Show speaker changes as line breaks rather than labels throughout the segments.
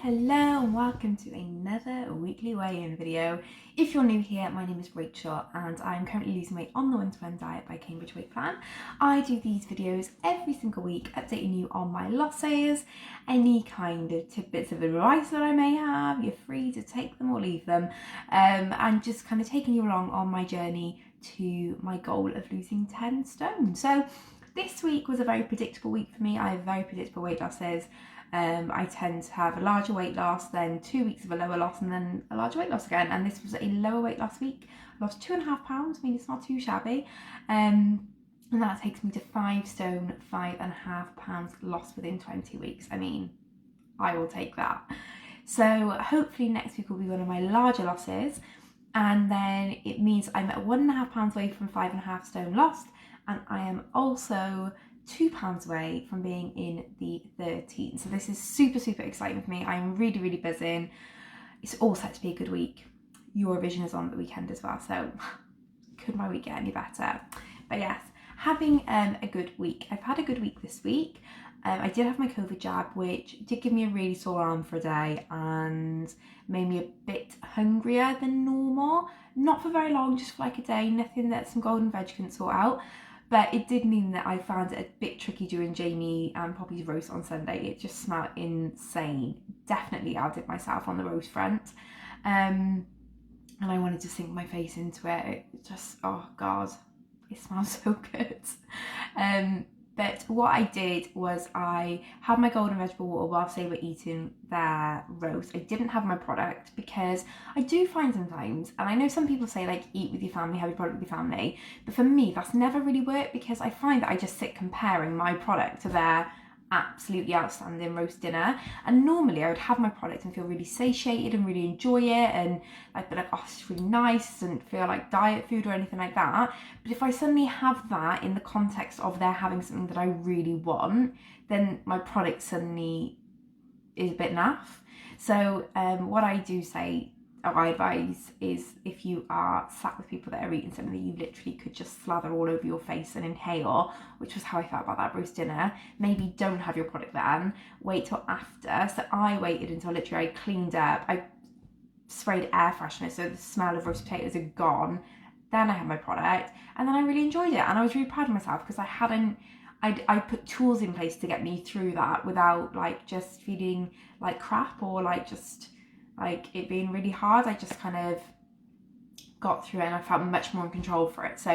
Hello and welcome to another weekly weigh-in video. If you're new here, my name is Rachel and I'm currently losing weight on the One-to-One Diet by Cambridge Weight Plan. I do these videos every single week, updating you on my losses, any kind of tidbits of advice that I may have. You're free to take them or leave them, and just kind of taking you along on my journey to my goal of losing 10 stone. So this week was a very predictable week for me. I have very predictable weight losses. I tend to have a larger weight loss, then 2 weeks of a lower loss, and then a larger weight loss again. And this was a lower weight loss week. I lost 2.5 pounds. I mean, it's not too shabby. And that takes me to 5 stone, 5.5 pounds lost within 20 weeks. I mean, I will take that. So hopefully next week will be one of my larger losses. And then it means I'm at 1.5 pounds away from 5.5 stone lost. And I am also 2 pounds away from being in the 13. So this is super exciting for me. I'm really buzzing. It's all set to be a good week. Eurovision is on the weekend as well, so could my week get any better? But yes, having a good week. I've had a good week this week. I did have my COVID jab, which did give me a really sore arm for a day and made me a bit hungrier than normal. Not for very long, just for like a day, nothing that some golden veg couldn't sort out. But it did mean that I found it a bit tricky doing Jamie and Poppy's roast on Sunday. It just smelled insane. Definitely outdid myself on the roast front. And I wanted to sink my face into it. It just, oh God, it smells so good. But what I did was I had my golden vegetable water whilst they were eating their roast. I didn't have my product because I do find sometimes, and I know some people say like eat with your family, have your product with your family, but for me that's never really worked because I find that I just sit comparing my product to their absolutely outstanding roast dinner. And normally I would have my product and feel really satiated and really enjoy it, and I'd be like, oh, it's really nice, and feel like diet food or anything like that. But if I suddenly have that in the context of they're having something that I really want, then my product suddenly is a bit naff. So what I do say, or I advise, is if you are sat with people that are eating something that you literally could just slather all over your face and inhale, which was how I felt about that roast dinner, maybe don't have your product then, wait till after. So I waited until literally I cleaned up, I sprayed air freshener so the smell of roast potatoes had gone, then I had my product, and then I really enjoyed it, and I was really proud of myself because I put tools in place to get me through that without like just feeling like crap or like just like it being really hard. I just kind of got through it and I felt much more in control for it. So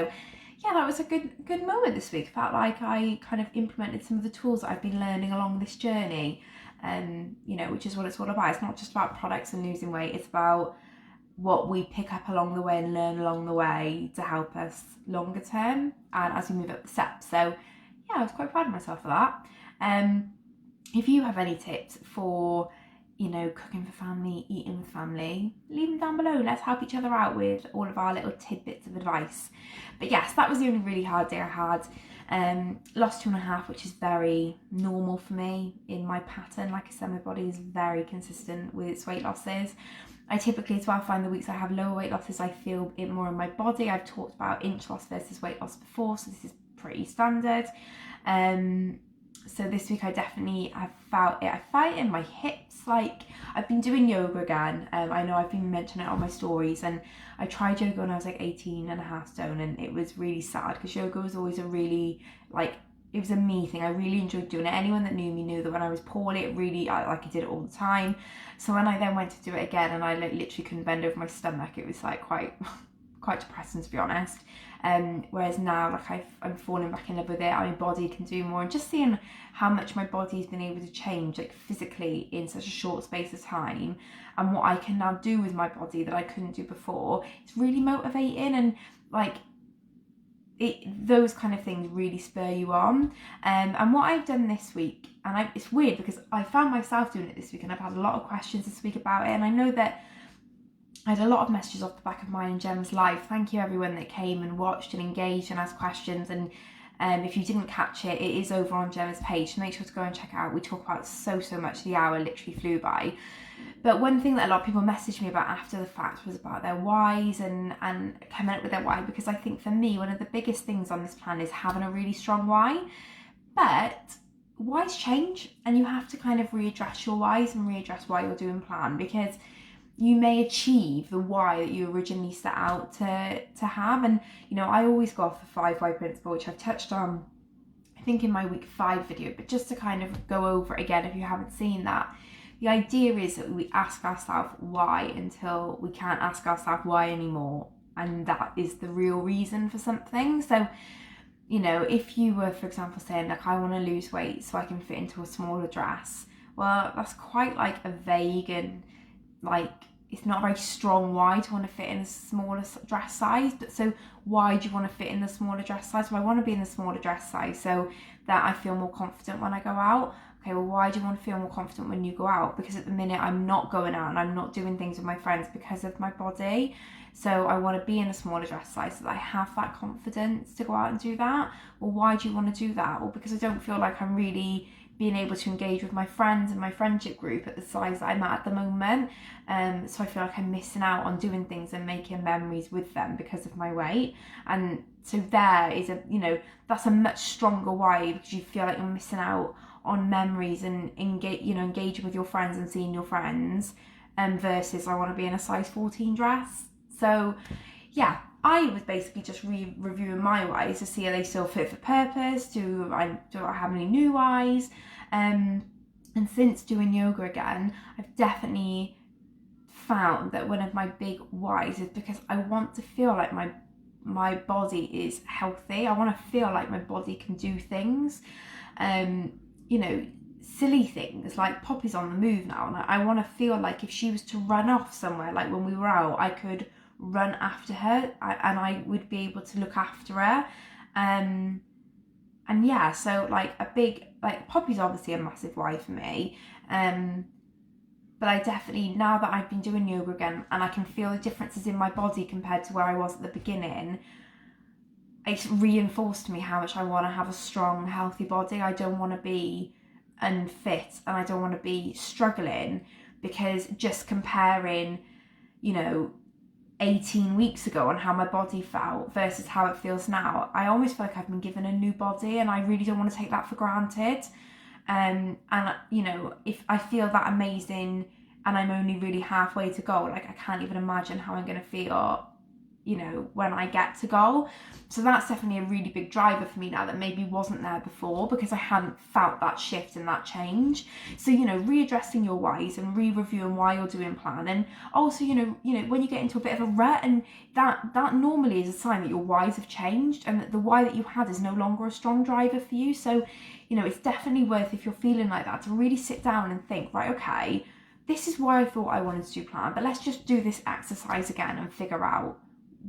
yeah, that was a good moment this week. I felt like I kind of implemented some of the tools that I've been learning along this journey, you know, which is what it's all about. It's not just about products and losing weight, it's about what we pick up along the way and learn along the way to help us longer term and as we move up the steps. So yeah, I was quite proud of myself for that. If you have any tips for, you know, cooking for family, eating with family, leave them down below. Let's help each other out with all of our little tidbits of advice. But yes, that was the only really hard day I had. Lost 2.5, which is very normal for me in my pattern. Like I said, my body is very consistent with its weight losses. I typically as well find the weeks I have lower weight losses, I feel it more in my body. I've talked about inch loss versus weight loss before, so this is pretty standard. So this week I definitely have felt it. I felt it in my hips. Like, I've been doing yoga again. I know I've been mentioning it on my stories, and I tried yoga when I was like 18.5 stone, and it was really sad because yoga was always a really, like, it was a me thing. I really enjoyed doing it. Anyone that knew me knew that when I was poorly, I did it all the time. So when I then went to do it again and I literally couldn't bend over my stomach, it was like quite depressing, to be honest. Whereas now, like I'm falling back in love with it. My body can do more, and just seeing how much my body's been able to change, like physically, in such a short space of time, and what I can now do with my body that I couldn't do before, it's really motivating. And like those kind of things really spur you on. And what I've done this week, and it's weird because I found myself doing it this week, and I've had a lot of questions this week about it, and I know that I had a lot of messages off the back of mine and Gem's live. Thank you everyone that came and watched and engaged and asked questions. And if you didn't catch it, it is over on Gemma's page, so make sure to go and check it out. We talk about so much. The hour literally flew by. But one thing that a lot of people messaged me about after the fact was about their whys and coming up with their why, because I think for me, one of the biggest things on this plan is having a really strong why. But whys change, and you have to kind of readdress your whys and readdress why you're doing plan, because you may achieve the why that you originally set out to have. And I always go off the 5 why principle, which I've touched on I think in my week 5 video, but just to kind of go over it again if you haven't seen that. The idea is that we ask ourselves why until we can't ask ourselves why anymore, and that is the real reason for something. So if you were, for example, saying like, I want to lose weight so I can fit into a smaller dress, well, that's quite like a vague and like, it's not a very strong why to want to fit in a smaller dress size. But so why do you want to fit in the smaller dress size? Well, I want to be in the smaller dress size so that I feel more confident when I go out. Okay, well, why do you want to feel more confident when you go out? Because at the minute I'm not going out and I'm not doing things with my friends because of my body. So I want to be in a smaller dress size so that I have that confidence to go out and do that. Well, why do you want to do that? Well, because I don't feel like I'm really being able to engage with my friends and my friendship group at the size that I'm at the moment. So I feel like I'm missing out on doing things and making memories with them because of my weight. And so there is that's a much stronger why, because you feel like you're missing out on memories and engaging with your friends and seeing your friends, versus I want to be in a size 14 dress. So yeah, I was basically just reviewing my whys to see are they still fit for purpose, do I have any new whys, and since doing yoga again, I've definitely found that one of my big whys is because I want to feel like my body is healthy. I want to feel like my body can do things, silly things like Poppy's on the move now, and I want to feel like if she was to run off somewhere, like when we were out, I could run after her and I would be able to look after her. And yeah, so like a big, like Poppy's obviously a massive why for me. But I definitely, now that I've been doing yoga again and I can feel the differences in my body compared to where I was at the beginning, it's reinforced to me how much I want to have a strong, healthy body. I don't want to be unfit and I don't want to be struggling, because just comparing, 18 weeks ago on how my body felt versus how it feels now, I almost feel like I've been given a new body, and I really don't want to take that for granted. And if I feel that amazing and I'm only really halfway to go, like I can't even imagine how I'm going to feel when I get to goal. So that's definitely a really big driver for me now that maybe wasn't there before, because I hadn't felt that shift and that change. So readdressing your whys and re-reviewing why you're doing plan, and also when you get into a bit of a rut, and that normally is a sign that your whys have changed and that the why that you had is no longer a strong driver for you. So it's definitely worth, if you're feeling like that, to really sit down and think, right, okay, this is why I thought I wanted to do plan, but let's just do this exercise again and figure out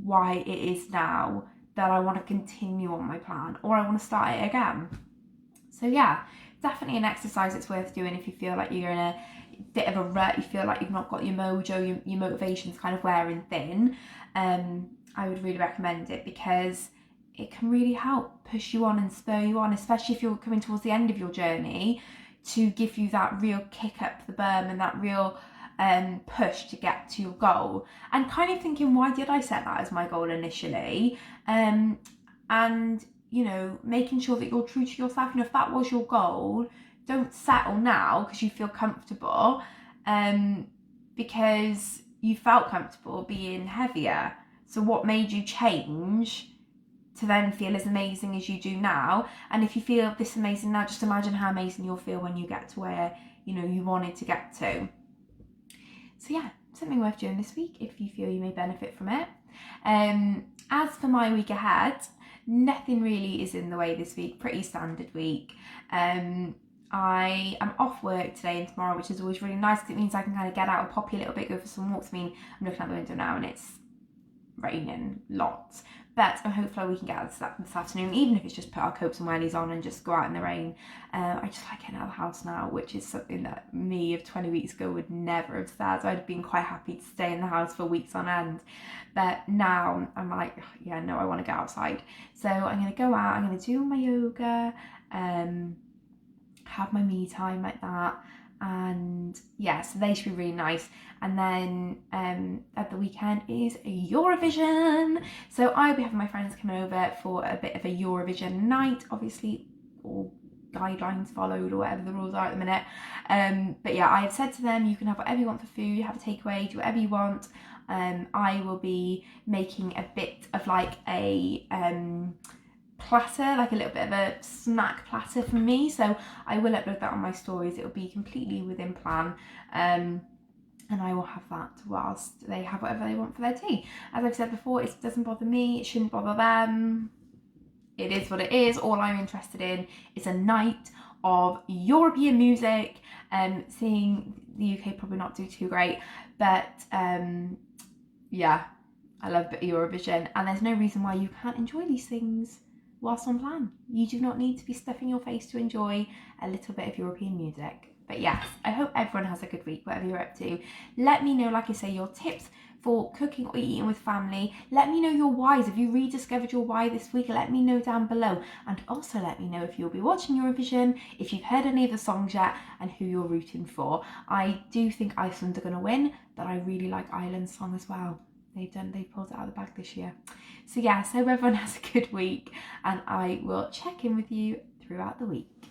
why it is now that I want to continue on my plan, or I want to start it again. So yeah, definitely an exercise that's worth doing if you feel like you're in a bit of a rut, you feel like you've not got your mojo, your motivation's kind of wearing thin. I would really recommend it, because it can really help push you on and spur you on, especially if you're coming towards the end of your journey, to give you that real kick up the bum and that real push to get to your goal. And kind of thinking, why did I set that as my goal initially? And making sure that you're true to yourself. If that was your goal, don't settle now because you feel comfortable, because you felt comfortable being heavier. So what made you change to then feel as amazing as you do now? And if you feel this amazing now, just imagine how amazing you'll feel when you get to where you wanted to get to. So yeah, something worth doing this week if you feel you may benefit from it. As for my week ahead, nothing really is in the way this week, pretty standard week. I am off work today and tomorrow, which is always really nice because it means I can kind of get out and Poppy a little bit, go for some walks. I mean, I'm looking out the window now and it's raining lots, but hopefully we can get out this afternoon, even if it's just put our coats and wellies on and just go out in the rain. I just like getting out of the house now, which is something that me of 20 weeks ago would never have said. I'd been quite happy to stay in the house for weeks on end, but now I'm like, yeah, no, I want to get outside. So I'm going to go out, I'm going to do my yoga, have my me time like that, and yeah, so they should be really nice. And then at the weekend is Eurovision, so I'll be having my friends coming over for a bit of a Eurovision night, obviously all guidelines followed or whatever the rules are at the minute. But yeah, I have said to them, you can have whatever you want for food, have a takeaway, do whatever you want. I will be making a bit of like a platter, like a little bit of a snack platter for me, so I will upload that on my stories. It will be completely within plan, and I will have that whilst they have whatever they want for their tea. As I've said before, it doesn't bother me, it shouldn't bother them. It is what it is. All I'm interested in is a night of European music, seeing the UK probably not do too great, but yeah, I love Eurovision, and there's no reason why you can't enjoy these things whilst on plan. You do not need to be stuffing your face to enjoy a little bit of European music. But yes, I hope everyone has a good week, whatever you're up to. Let me know, like I say, your tips for cooking or eating with family. Let me know your whys. If you rediscovered your why this week, let me know down below. And also let me know if you'll be watching Eurovision, if you've heard any of the songs yet, and who you're rooting for. I do think Iceland are going to win, but I really like Ireland's song as well. They pulled it out of the bag this year. So yes, I hope everyone has a good week, and I will check in with you throughout the week.